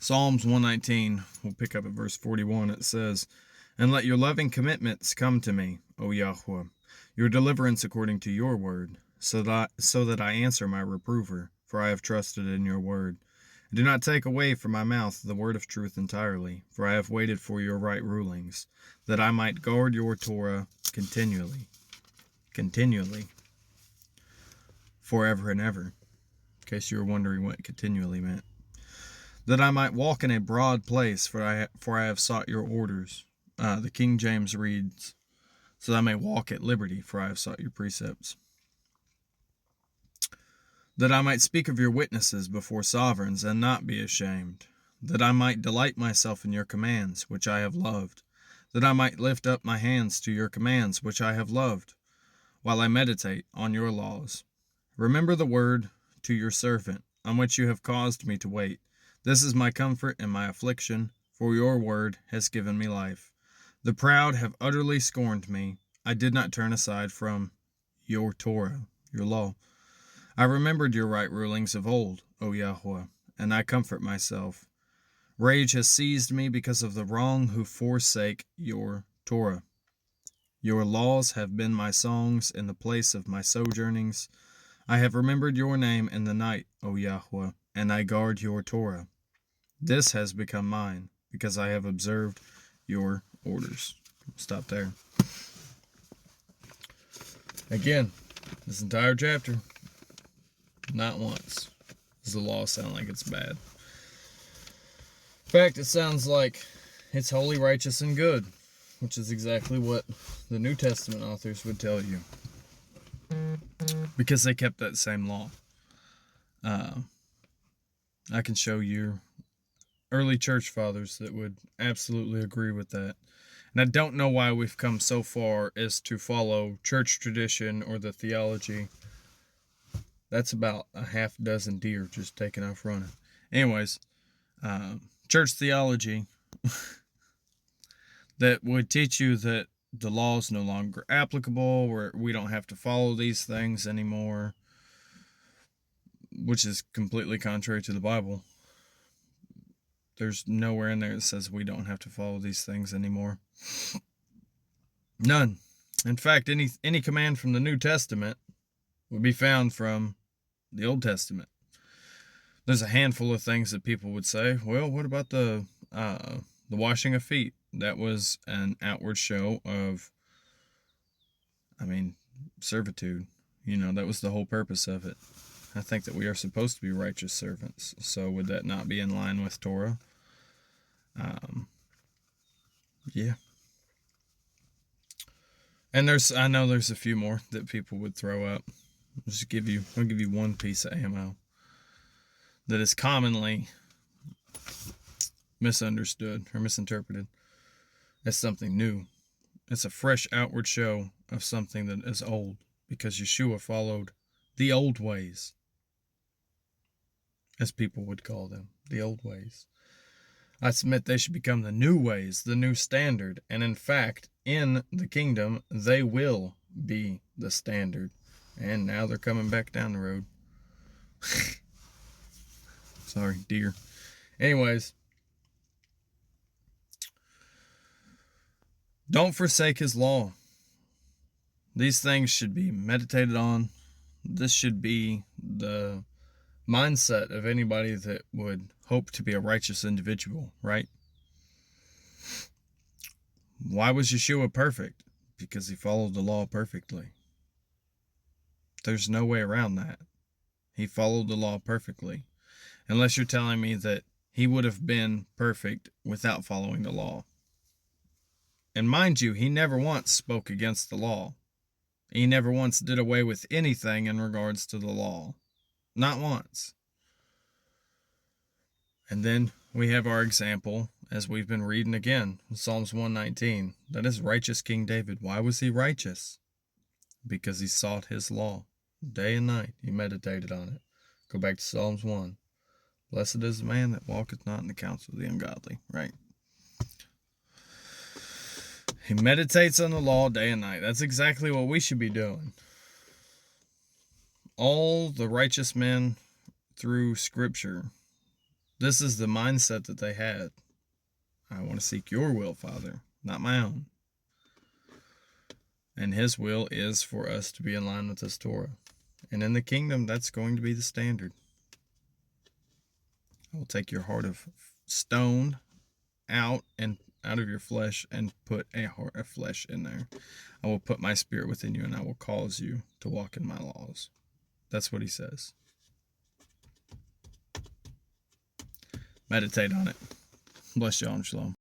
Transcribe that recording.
Psalms 119, we'll pick up at verse 41. It says, "And let your loving commitments come to me, O Yahweh, your deliverance according to your word, so that I answer my reprover, for I have trusted in your word. And do not take away from my mouth the word of truth entirely, for I have waited for your right rulings, that I might guard your Torah continually, forever and ever." In case you were wondering what continually meant. "That I might walk in a broad place, for I have sought your orders." The King James reads, "So that I may walk at liberty, for I have sought your precepts." "That I might speak of your witnesses before sovereigns, and not be ashamed. That I might delight myself in your commands, which I have loved. That I might lift up my hands to your commands, which I have loved, while I meditate on your laws. Remember the word to your servant, on which you have caused me to wait. This is my comfort in my affliction, for your word has given me life. The proud have utterly scorned me. I did not turn aside from your Torah, your law. I remembered your right rulings of old, O Yahweh, and I comfort myself. Rage has seized me because of the wrong who forsake your Torah. Your laws have been my songs in the place of my sojournings. I have remembered your name in the night, O Yahweh, and I guard your Torah. This has become mine, because I have observed your orders." Stop there. Again, this entire chapter, not once does the law sound like it's bad. In fact, it sounds like it's holy, righteous, and good, which is exactly what the New Testament authors would tell you, because they kept that same law. I can show you early church fathers that would absolutely agree with that. And I don't know why we've come so far as to follow church tradition or the theology. That's about a half dozen deer just taking off running. Anyways, church theology that would teach you that the law is no longer applicable, or we don't have to follow these things anymore, which is completely contrary to the Bible. There's nowhere in there that says we don't have to follow these things anymore. None. In fact, any command from the New Testament would be found from the Old Testament. There's a handful of things that people would say, well, what about the washing of feet? That was an outward show of, servitude. That was the whole purpose of it. I think that we are supposed to be righteous servants. So would that not be in line with Torah? Yeah. And I know there's a few more that people would throw up. I'll give you one piece of ammo that is commonly misunderstood or misinterpreted as something new. It's a fresh outward show of something that is old, because Yeshua followed the old ways, as people would call them, the old ways. I submit they should become the new ways, the new standard, and in fact, in the kingdom, they will be the standard. And now they're coming back down the road. Sorry, deer. Anyways, don't forsake his law. These things should be meditated on. This should be the mindset of anybody that would hope to be a righteous individual, right? Why was Yeshua perfect? Because he followed the law perfectly. There's no way around that. He followed the law perfectly. Unless you're telling me that he would have been perfect without following the law. And mind you, he never once spoke against the law. He never once did away with anything in regards to the law. Not once. And then we have our example, as we've been reading again, in Psalms 119. That is righteous King David. Why was he righteous? Because he sought his law. Day and night he meditated on it. Go back to Psalms 1. Blessed is the man that walketh not in the counsel of the ungodly, right? He meditates on the law day and night. That's exactly what we should be doing. All the righteous men through Scripture, This is the mindset that they had. I want to seek your will, Father, not my own. And his will is for us to be in line with this Torah. And in the kingdom, that's going to be the standard. I will take your heart of stone out of your flesh and put a heart of flesh in there. I will put my spirit within you, and I will cause you to walk in my laws. That's what he says. Meditate on it. Bless y'all and shalom.